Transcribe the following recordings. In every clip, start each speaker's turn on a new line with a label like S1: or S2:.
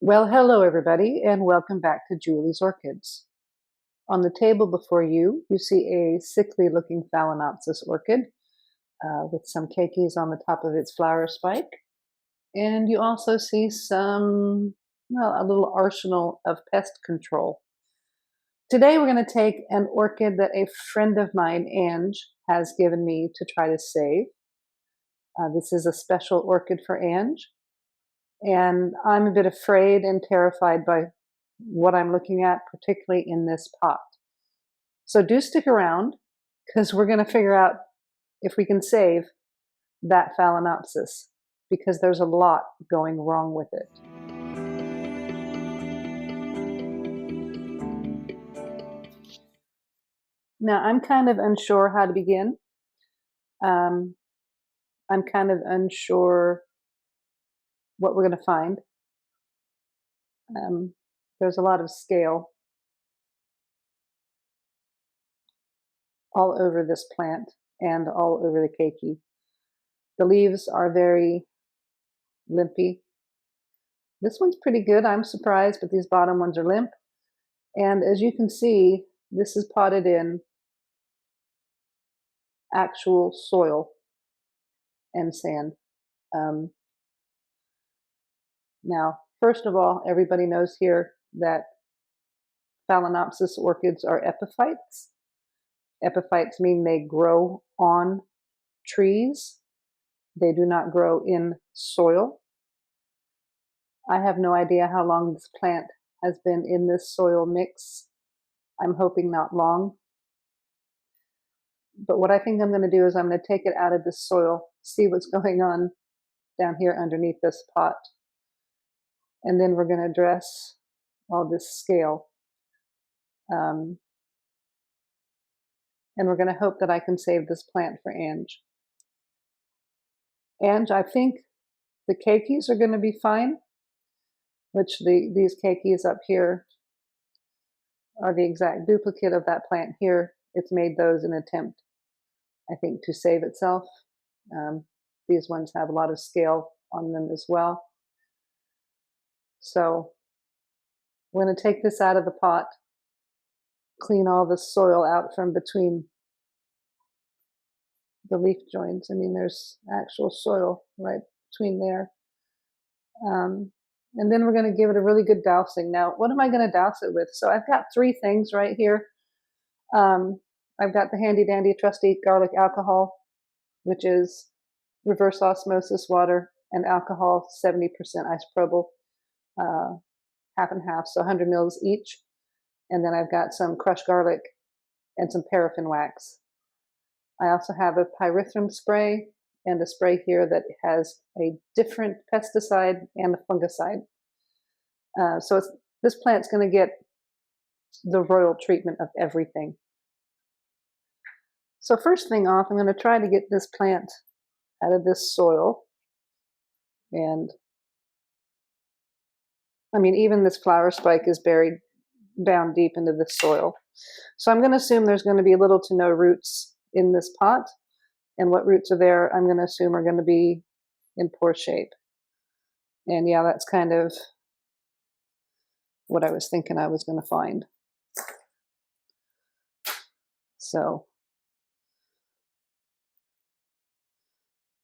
S1: Well, hello everybody, and welcome back to Julie's Orchids. On the table before you, you see a sickly looking Phalaenopsis orchid with some keikis on the top of its flower spike. And you also see a little arsenal of pest control. Today we're going to take an orchid that a friend of mine, Ange, has given me to try to save. This is a special orchid for Ange. And I'm a bit afraid and terrified by what I'm looking at, particularly in this pot. So do stick around, because we're going to figure out if we can save that Phalaenopsis, because there's a lot going wrong with it. Now, I'm kind of unsure how to begin. I'm kind of unsure what we're going to find. There's a lot of scale all over this plant and all over the keiki. The leaves are very limpy. This one's pretty good. I'm surprised, but these bottom ones are limp. And as you can see, this is potted in actual soil and sand. Now, first of all, everybody knows here that Phalaenopsis orchids are epiphytes. Epiphytes mean they grow on trees. They do not grow in soil. I have no idea how long this plant has been in this soil mix. I'm hoping not long. But what I think I'm going to do is I'm going to take it out of this soil, see what's going on down here underneath this pot. And then we're going to address all this scale. And we're going to hope that I can save this plant for Ange. Ange, I think the keikis are going to be fine, which these keikis up here are the exact duplicate of that plant here. It's made those in an attempt, I think, to save itself. These ones have a lot of scale on them as well. So we're going to take this out of the pot, clean all the soil out from between the leaf joints. I mean, there's actual soil right between there. And then we're going to give it a really good dousing. Now, what am I going to douse it with? So I've got three things right here. I've got the handy dandy trusty garlic alcohol, which is reverse osmosis water and alcohol, 70% isopropyl, half and half, so 100 mils each. And then I've got some crushed garlic and some paraffin wax. I also have a pyrethrum spray and a spray here that has a different pesticide and a fungicide. So this plant's going to get the royal treatment of everything. So first thing off, I'm going to try to get this plant out of this soil. And I mean, even this flower spike is buried down deep into the soil. So I'm going to assume there's going to be little to no roots in this pot. And what roots are there, I'm going to assume are going to be in poor shape. And yeah, that's kind of what I was thinking I was going to find. So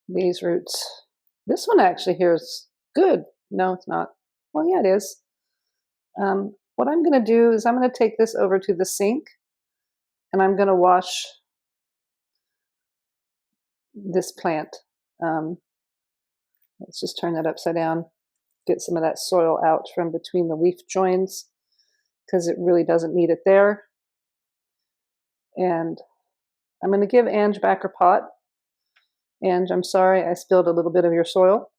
S1: these roots, this one actually here is good. No, it's not. Well, yeah, it is. What I'm going to do is I'm going to take this over to the sink and I'm going to wash this plant. Let's just turn that upside down, get some of that soil out from between the leaf joins because it really doesn't need it there. And I'm going to give Ange back her pot. Ange, I'm sorry I spilled a little bit of your soil.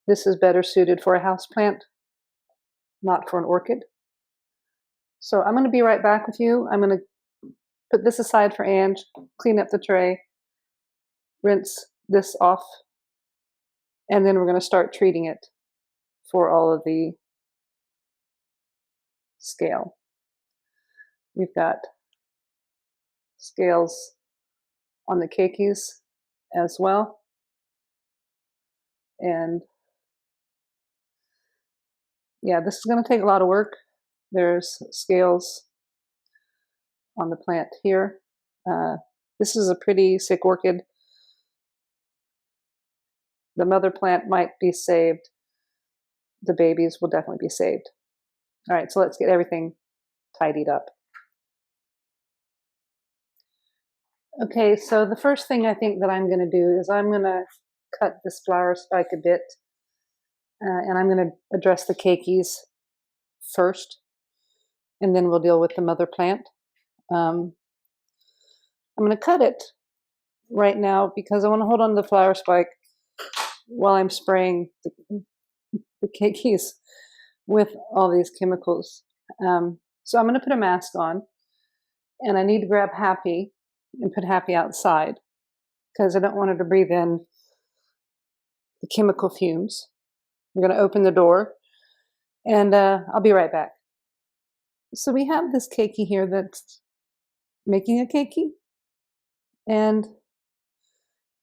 S1: This is better suited for a house plant, not for an orchid. So I'm going to be right back with you. I'm going to put this aside for Ange, clean up the tray, rinse this off, and then we're going to start treating it for all of the scale. We've got scales on the keikis as well. And yeah, this is going to take a lot of work. There's scales on the plant here. This is a pretty sick orchid. The mother plant might be saved. The babies will definitely be saved. All right, so let's get everything tidied up. Okay, so the first thing I think that I'm going to do is I'm going to cut this flower spike a bit, and I'm going to address the keikis first, and then we'll deal with the mother plant. I'm going to cut it right now because I want to hold on to the flower spike while I'm spraying the keikis with all these chemicals. So I'm going to put a mask on, and I need to grab Happy and put Happy outside because I don't want her to breathe in the chemical fumes. I'm going to open the door, and I'll be right back. So we have this keiki here that's making a keiki, and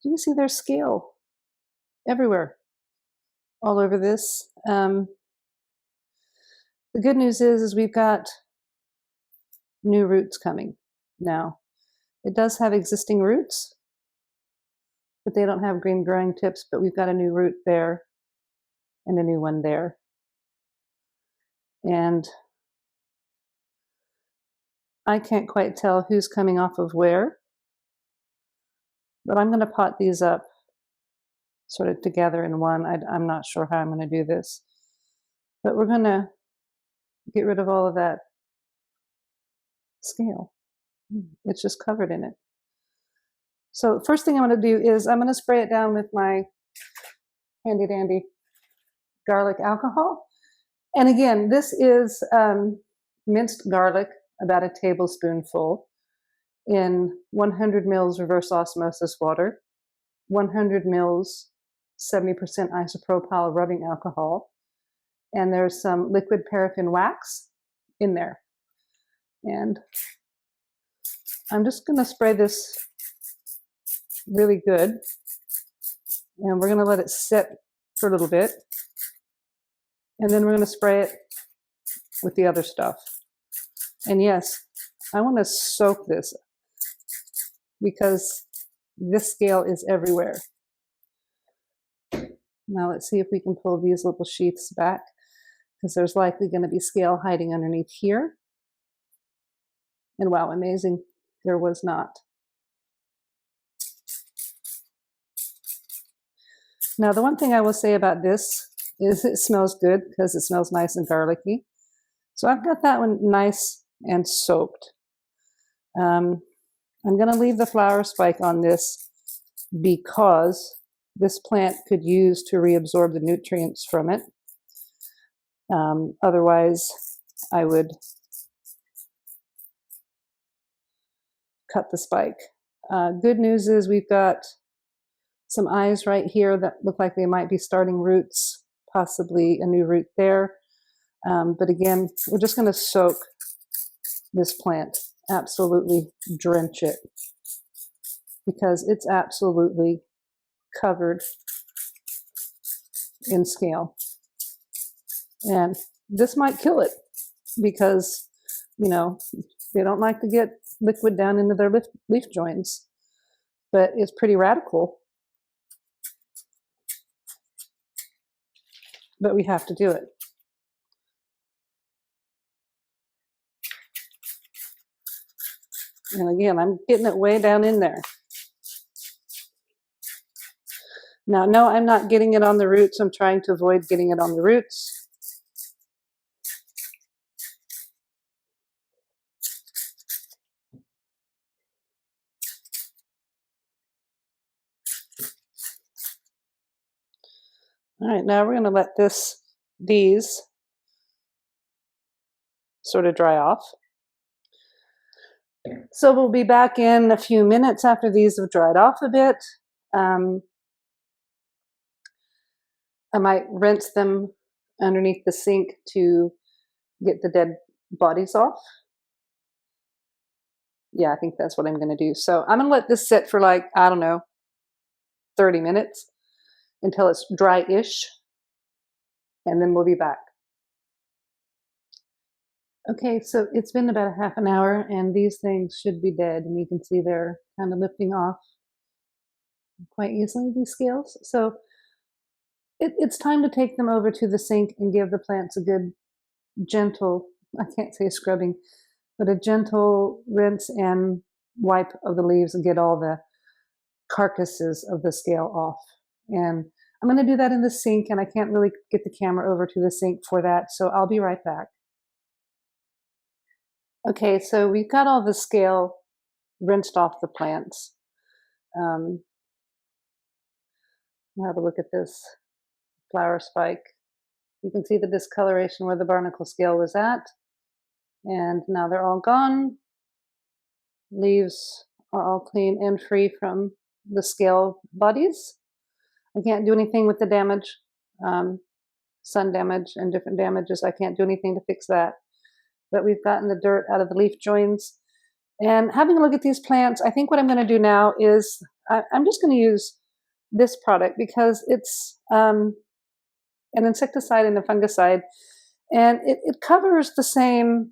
S1: you can see there's scale everywhere, all over this. The good news is we've got new roots coming now. It does have existing roots, but they don't have green growing tips, but we've got a new root there and a new one there. And I can't quite tell who's coming off of where, but I'm going to pot these up sort of together in one. I'm not sure how I'm going to do this, but we're going to get rid of all of that scale. It's just covered in it. So first thing I'm going to do is I'm going to spray it down with my handy dandy garlic alcohol. And again, this is minced garlic, about a tablespoonful, in 100 mils reverse osmosis water, 100 mils 70% isopropyl rubbing alcohol, and there's some liquid paraffin wax in there. And I'm just going to spray this really good, and we're going to let it sit for a little bit, and then we're going to spray it with the other stuff. And yes, I want to soak this because this scale is everywhere. Now let's see if we can pull these little sheaths back, because there's likely going to be scale hiding underneath here. And wow, amazing, there was not. Now the one thing I will say about this is it smells good because it smells nice and garlicky. So I've got that one nice and soaked. I'm going to leave the flower spike on this because this plant could use to reabsorb the nutrients from it. Otherwise, I would cut the spike. Good news is we've got some eyes right here that look like they might be starting roots, possibly a new root there. But again, we're just going to soak this plant, absolutely drench it, because it's absolutely covered in scale. And this might kill it because, you know, they don't like to get liquid down into their leaf joints, but it's pretty radical. But we have to do it. And again, I'm getting it way down in there. Now, no, I'm not getting it on the roots. I'm trying to avoid getting it on the roots. All right, now we're going to let these sort of dry off. So we'll be back in a few minutes after these have dried off a bit. I might rinse them underneath the sink to get the dead bodies off. Yeah, I think that's what I'm going to do. So I'm going to let this sit for like, I don't know, 30 minutes until it's dry-ish, and then we'll be back. Okay, so it's been about a half an hour and these things should be dead, and you can see they're kind of lifting off quite easily, these scales. So it's time to take them over to the sink and give the plants a good gentle, I can't say scrubbing, but a gentle rinse and wipe of the leaves and get all the carcasses of the scale off. And I'm going to do that in the sink, and I can't really get the camera over to the sink for that, so I'll be right back. Okay, so we've got all the scale rinsed off the plants. I'll have a look at this flower spike. You can see the discoloration where the barnacle scale was at, and now they're all gone. Leaves are all clean and free from the scale bodies. I can't do anything with the damage, sun damage and different damages. I can't do anything to fix that. But we've gotten the dirt out of the leaf joins. And having a look at these plants, I think what I'm going to do now is I'm just going to use this product because it's an insecticide and a fungicide, and it covers the same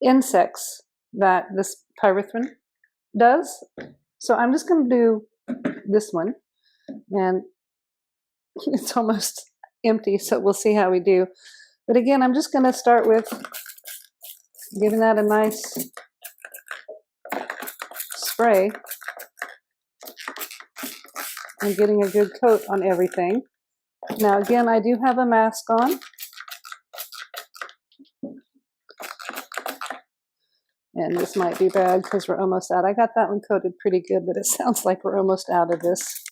S1: insects that this pyrethrin does. So I'm just going to do this one, and it's almost empty, so we'll see how we do. But again, I'm just going to start with giving that a nice spray and getting a good coat on everything. Now again, I do have a mask on. And this might be bad because we're almost out. I got that one coated pretty good, but it sounds like we're almost out of this.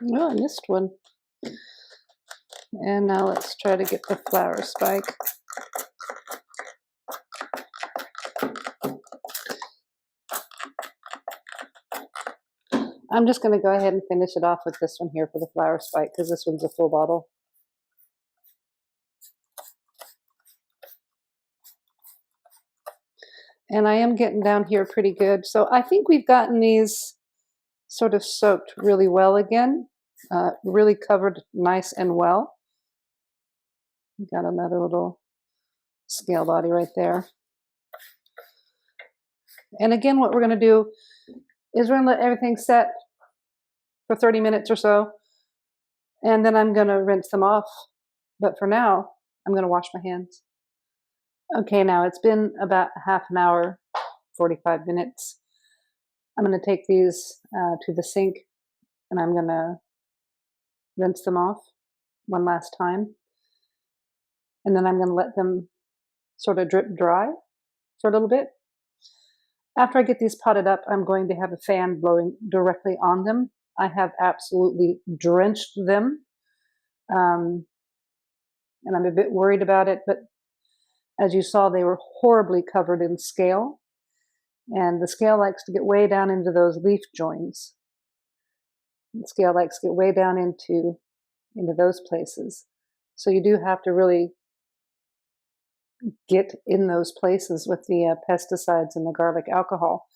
S1: Oh, I missed one. And now let's try to get the flower spike. I'm just going to go ahead and finish it off with this one here for the flower spike because this one's a full bottle. And I am getting down here pretty good. So I think we've gotten these sort of soaked really well again, really covered nice and well. Got another little scale body right there. And again, what we're going to do is we're going to let everything set for 30 minutes or so, and then I'm going to rinse them off. But for now, I'm going to wash my hands. Okay, now it's been about half an hour, 45 minutes. I'm going to take these to the sink, and I'm going to rinse them off one last time. And then I'm going to let them sort of drip dry for a little bit. After I get these potted up, I'm going to have a fan blowing directly on them. I have absolutely drenched them. And I'm a bit worried about it, but as you saw, they were horribly covered in scale. And the scale likes to get way down into those leaf joins. The scale likes to get way down into those places. So you do have to really get in those places with the pesticides and the garlic alcohol.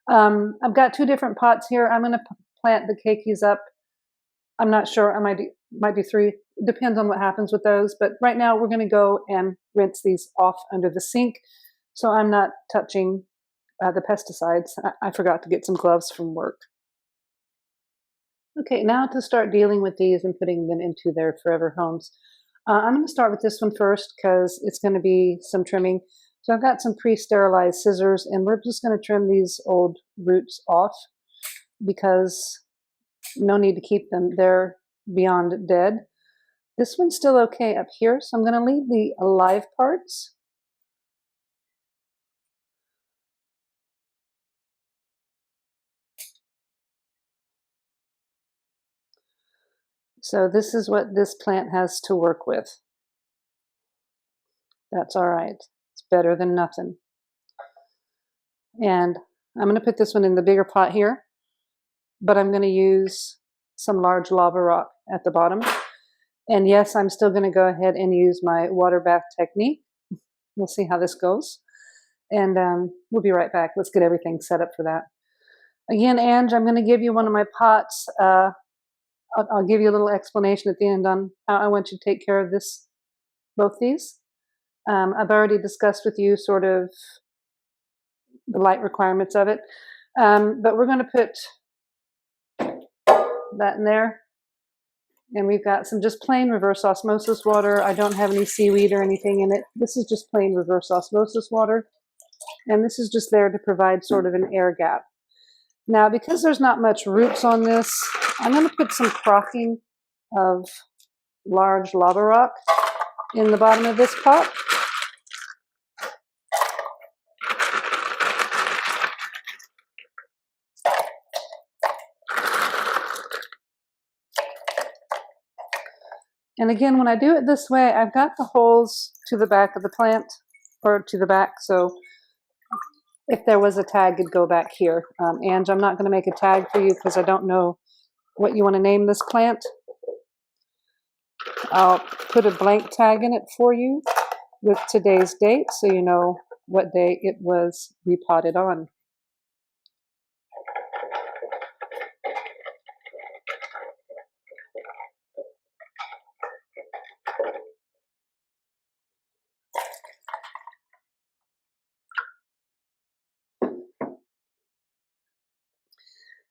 S1: I've got two different pots here. I'm going to plant the keikis up. I'm not sure. I might do three. It depends on what happens with those. But right now we're going to go and rinse these off under the sink. So I'm not touching the pesticides. I forgot to get some gloves from work. Okay, now to start dealing with these and putting them into their forever homes. I'm going to start with this one first because it's going to be some trimming. So I've got some pre-sterilized scissors, and we're just going to trim these old roots off because no need to keep them. They're beyond dead. This one's still okay up here, so I'm going to leave the alive parts. So this is what this plant has to work with. That's all right. It's better than nothing. And I'm going to put this one in the bigger pot here, but I'm going to use some large lava rock at the bottom. And yes, I'm still going to go ahead and use my water bath technique. We'll see how this goes. and we'll be right back. Let's get everything set up for that. Again, Ange, I'm going to give you one of my pots. I'll give you a little explanation at the end on how I want you to take care of this, both these. I've already discussed with you sort of the light requirements of it, but we're going to put that in there. And we've got some just plain reverse osmosis water. I don't have any seaweed or anything in it. This is just plain reverse osmosis water. And this is just there to provide sort of an air gap. Now, because there's not much roots on this, I'm going to put some crocking of large lava rock in the bottom of this pot. And again, when I do it this way, I've got the holes to the back of the plant, or to the back, so if there was a tag, it'd go back here. Ange, I'm not going to make a tag for you because I don't know what you want to name this plant. I'll put a blank tag in it for you with today's date so you know what day it was repotted on.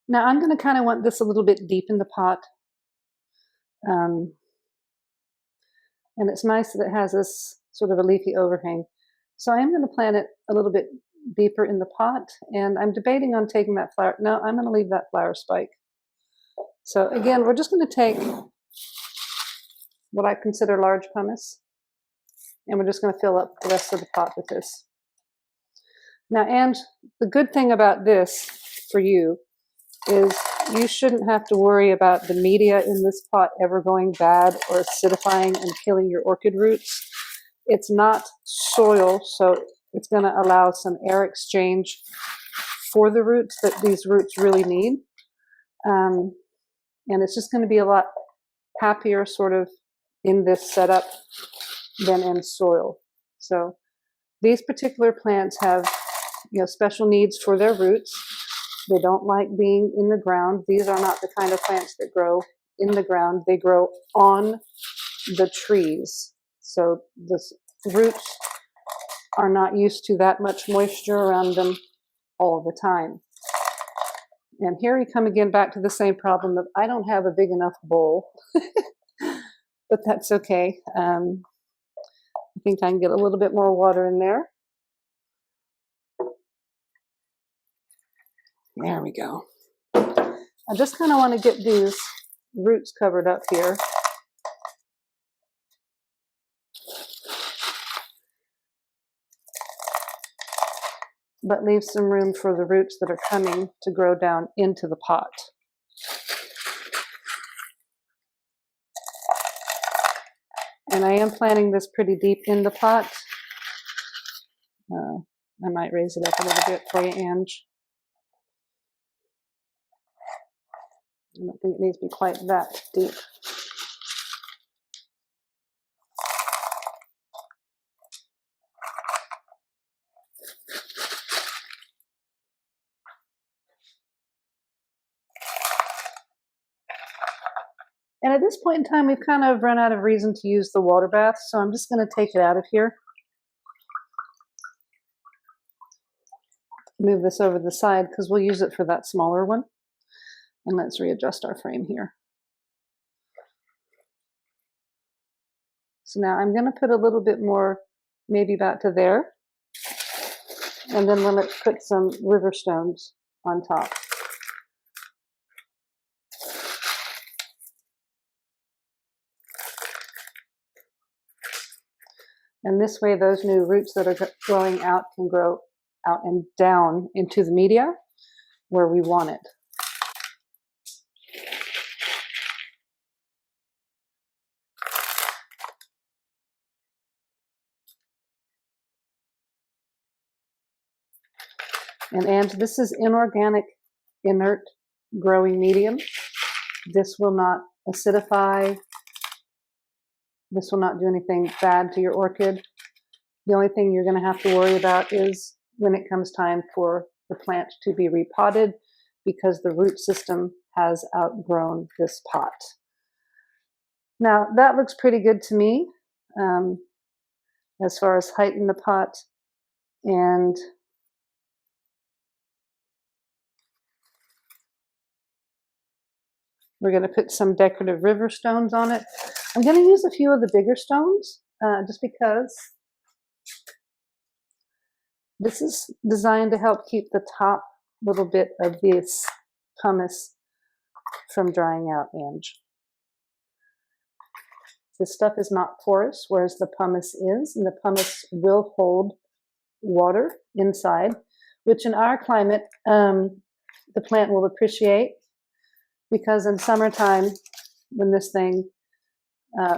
S1: Now I'm going to kind of want this a little bit deep in the pot. And it's nice that it has this sort of a leafy overhang. So I am going to plant it a little bit deeper in the pot, and I'm debating on taking that flower. No, I'm going to leave that flower spike. So again, we're just going to take what I consider large pumice, and we're just going to fill up the rest of the pot with this. Now, and the good thing about this for you is you shouldn't have to worry about the media in this pot ever going bad or acidifying and killing your orchid roots. It's not soil, so it's going to allow some air exchange for the roots that these roots really need. And it's just going to be a lot happier sort of in this setup than in soil. So these particular plants have, special needs for their roots. They don't like being in the ground. These are not the kind of plants that grow in the ground. They grow on the trees. So the roots are not used to that much moisture around them all the time. And here we come again back to the same problem of I don't have a big enough bowl, but that's okay. I think I can get a little bit more water in there. There we go. I just kind of want to get these roots covered up here. But leave some room for the roots that are coming to grow down into the pot. And I am planting this pretty deep in the pot. I might raise it up a little bit for you, Ange. I don't think it needs to be quite that deep. And at this point in time, we've kind of run out of reason to use the water bath, so I'm just going to take it out of here. Move this over to the side because we'll use it for that smaller one. And let's readjust our frame here. So now I'm going to put a little bit more, maybe about to there. And then let's put some river stones on top. And this way, those new roots that are growing out can grow out and down into the media where we want it. And this is inorganic, inert growing medium. This will not acidify. This will not do anything bad to your orchid. The only thing you're going to have to worry about is when it comes time for the plant to be repotted because the root system has outgrown this pot. Now that looks pretty good to me as far as height in the pot, and we're going to put some decorative river stones on it. I'm going to use a few of the bigger stones just because this is designed to help keep the top little bit of this pumice from drying out, Ange. This stuff is not porous, whereas the pumice is, and the pumice will hold water inside, which in our climate, the plant will appreciate, because in summertime, when this thing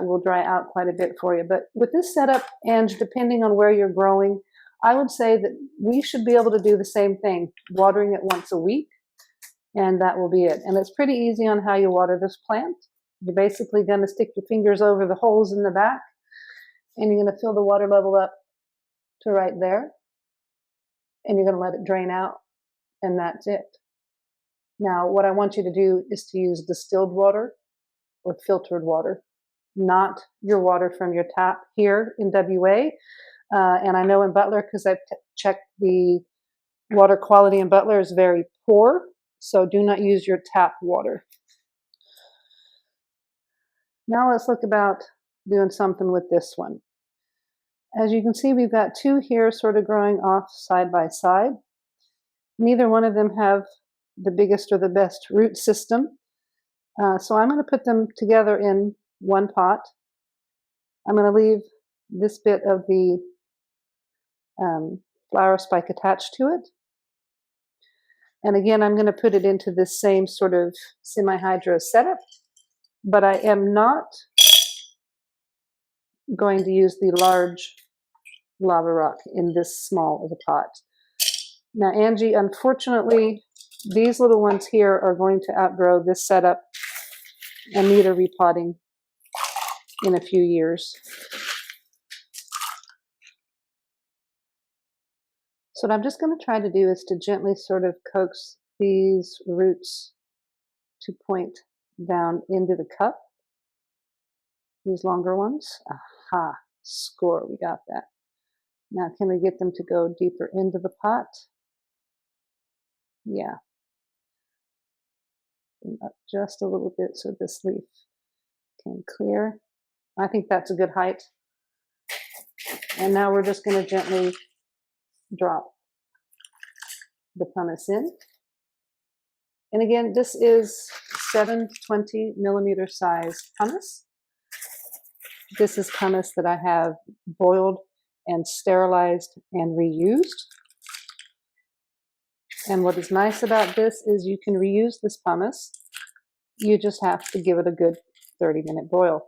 S1: will dry out quite a bit for you. But with this setup, and depending on where you're growing, I would say that we should be able to do the same thing, watering it once a week, and that will be it. And it's pretty easy on how you water this plant. You're basically going to stick your fingers over the holes in the back, and you're going to fill the water level up to right there, and you're going to let it drain out, and that's it. Now, what I want you to do is to use distilled water or filtered water, not your water from your tap here in WA. And I know in Butler, because I've checked, the water quality in Butler is very poor, so do not use your tap water. Now let's look about doing something with this one. As you can see, we've got two here sort of growing off side by side. Neither one of them have the biggest or the best root system. So I'm going to put them together in one pot. I'm going to leave this bit of the flower spike attached to it. And again, I'm going to put it into this same sort of semi-hydro setup, but I am not going to use the large lava rock in this small of a pot. Now, Angie, unfortunately, these little ones here are going to outgrow this setup and need a repotting in a few years. So what I'm just going to try to do is to gently sort of coax these roots to point down into the cup. These longer ones. Aha, score, we got that. Now can we get them to go deeper into the pot? Yeah. Up just a little bit so this leaf can clear. I think that's a good height. And now we're just going to gently drop the pumice in. And again, this is 7 to 20 millimeter size pumice. This is pumice that I have boiled and sterilized and reused. And what is nice about this is you can reuse this pumice. You just have to give it a good 30-minute boil.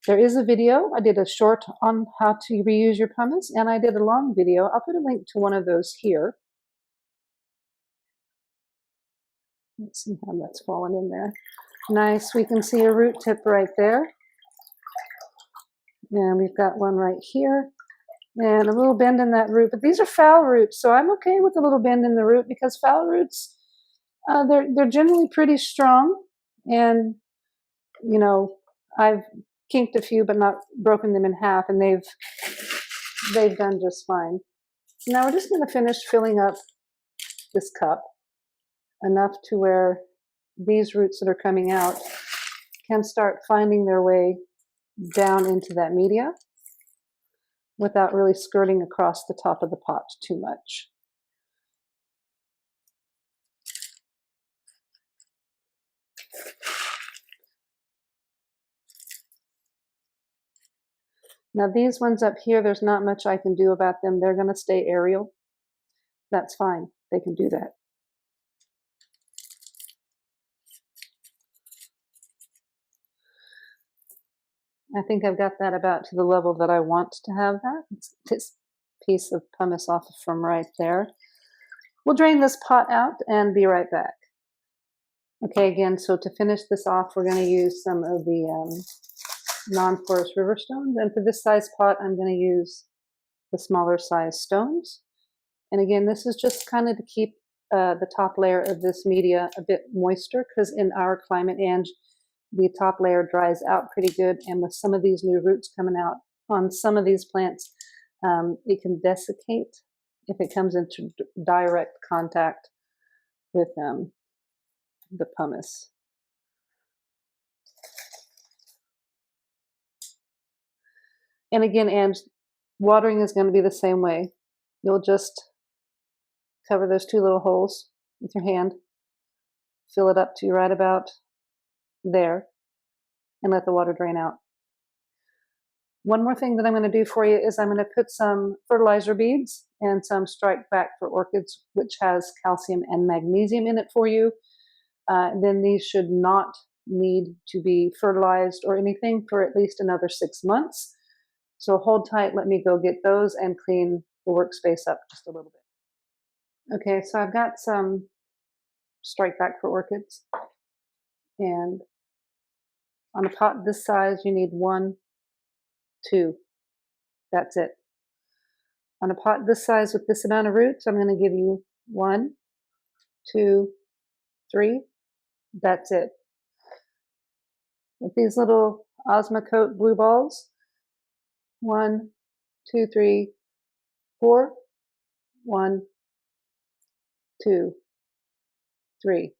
S1: There is a video. I did a short on how to reuse your pumice, and I did a long video. I'll put a link to one of those here. Let's see how that's fallen in there. Nice. We can see a root tip right there. And we've got one right here. And a little bend in that root. But these are foul roots, so I'm okay with a little bend in the root, because foul roots, they're generally pretty strong. And, you know, I've kinked a few but not broken them in half, and they've done just fine. So now we're just going to finish filling up this cup enough to where these roots that are coming out can start finding their way down into that media without really skirting across the top of the pot too much. Now these ones up here, there's not much I can do about them. They're going to stay aerial. That's fine. They can do that. I think I've got that about to the level that I want to have that. It's this piece of pumice off from right there. We'll drain this pot out and be right back. Okay, again, so to finish this off, we're going to use some of the non-porous river stones. And for this size pot, I'm going to use the smaller size stones. And again, this is just kind of to keep the top layer of this media a bit moister, because in our climate, Ange, the top layer dries out pretty good, and with some of these new roots coming out on some of these plants, it can desiccate if it comes into direct contact with the pumice. And again, Ange, watering is going to be the same way. You'll just cover those two little holes with your hand, fill it up to right about there, and let the water drain out. One more thing that I'm going to do for you is I'm going to put some fertilizer beads and some strike back for orchids, which has calcium and magnesium in it for you. Then these should not need to be fertilized or anything for at least another 6 months. So hold tight, let me go get those and clean the workspace up just a little bit. Okay, so I've got some strike back for orchids. And on a pot this size, you need 1, 2. That's it. On a pot this size with this amount of roots, I'm going to give you 1, 2, 3. That's it. With these little Osmocote blue balls, 1, 2, 3, 4. 1, 2, 3.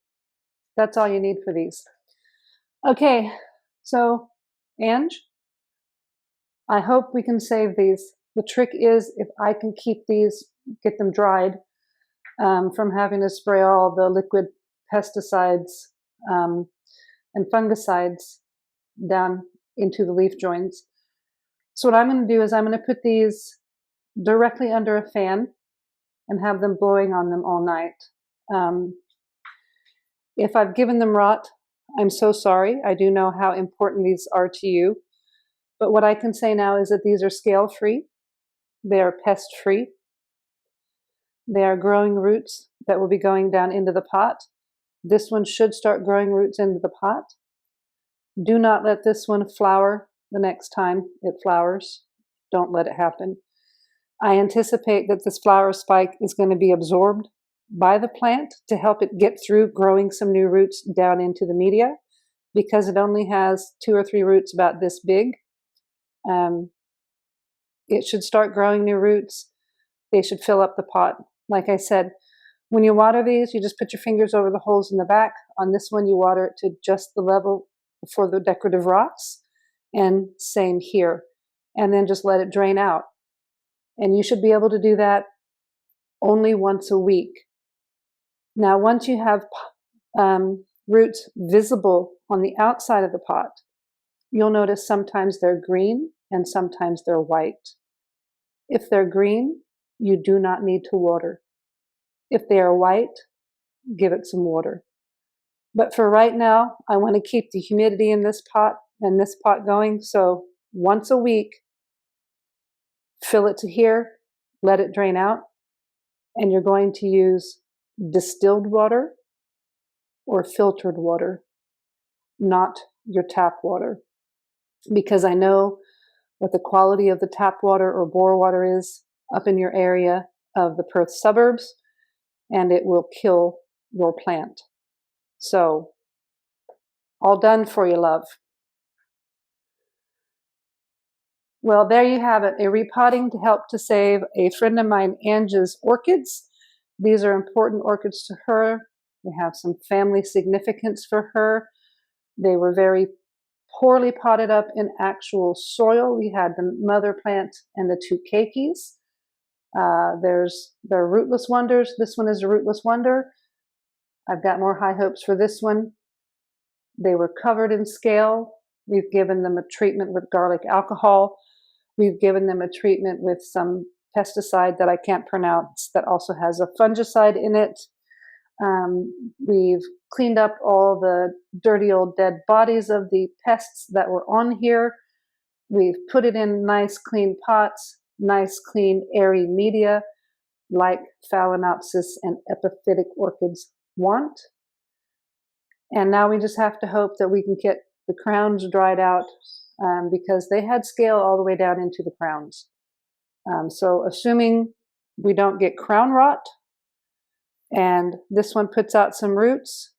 S1: That's all you need for these. Okay, so Ange, I hope we can save these. The trick is if I can keep these, get them dried from having to spray all the liquid pesticides and fungicides down into the leaf joints. So what I'm going to do is I'm going to put these directly under a fan and have them blowing on them all night. If I've given them rot, I'm so sorry. I do know how important these are to you. But what I can say now is that these are scale-free. They are pest-free. They are growing roots that will be going down into the pot. This one should start growing roots into the pot. Do not let this one flower the next time it flowers. Don't let it happen. I anticipate that this flower spike is going to be absorbed by the plant to help it get through growing some new roots down into the media, because it only has 2 or 3 roots about this big. It should start growing new roots. They should fill up the pot. Like I said, when you water these, you just put your fingers over the holes in the back. On this one, you water it to just the level for the decorative rocks, and same here. And then just let it drain out. And you should be able to do that only once a week. Now, once you have roots visible on the outside of the pot, you'll notice sometimes they're green and sometimes they're white. If they're green, you do not need to water. If they are white, give it some water. But for right now, I want to keep the humidity in this pot and this pot going. So once a week, fill it to here, let it drain out, and you're going to use distilled water or filtered water, not your tap water. Because I know what the quality of the tap water or bore water is up in your area of the Perth suburbs, and it will kill your plant. So, all done for you, love. Well, there you have it, a repotting to help to save a friend of mine, Ange's orchids. These are important orchids to her. They have some family significance for her. They were very poorly potted up in actual soil. We had the mother plant and the 2 keikis. They're rootless wonders. This one is a rootless wonder. I've got more high hopes for this one. They were covered in scale. We've given them a treatment with garlic alcohol. We've given them a treatment with some pesticide that I can't pronounce that also has a fungicide in it. We've cleaned up all the dirty old dead bodies of the pests that were on here. We've put it in nice clean pots, nice clean airy media like Phalaenopsis and epiphytic orchids want. And now we just have to hope that we can get the crowns dried out because they had scale all the way down into the crowns. So assuming we don't get crown rot, and this one puts out some roots.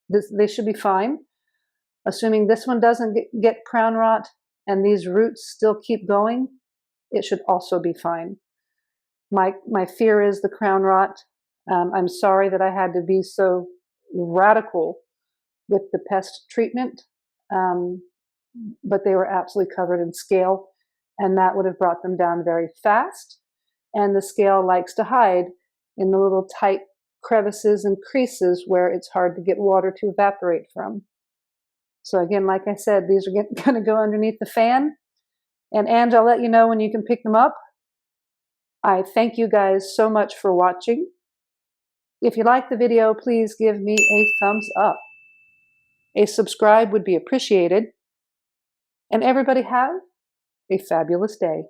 S1: They should be fine. Assuming this one doesn't get crown rot and these roots still keep going, it should also be fine. My fear is the crown rot. I'm sorry that I had to be so radical with the pest treatment, but they were absolutely covered in scale, and that would have brought them down very fast. And the scale likes to hide in the little tight crevices and creases where it's hard to get water to evaporate from. So again, like I said, these are going to go underneath the fan. And Ange, I'll let you know when you can pick them up. I thank you guys so much for watching. If you like the video, please give me a thumbs up. A subscribe would be appreciated. And everybody have a fabulous day.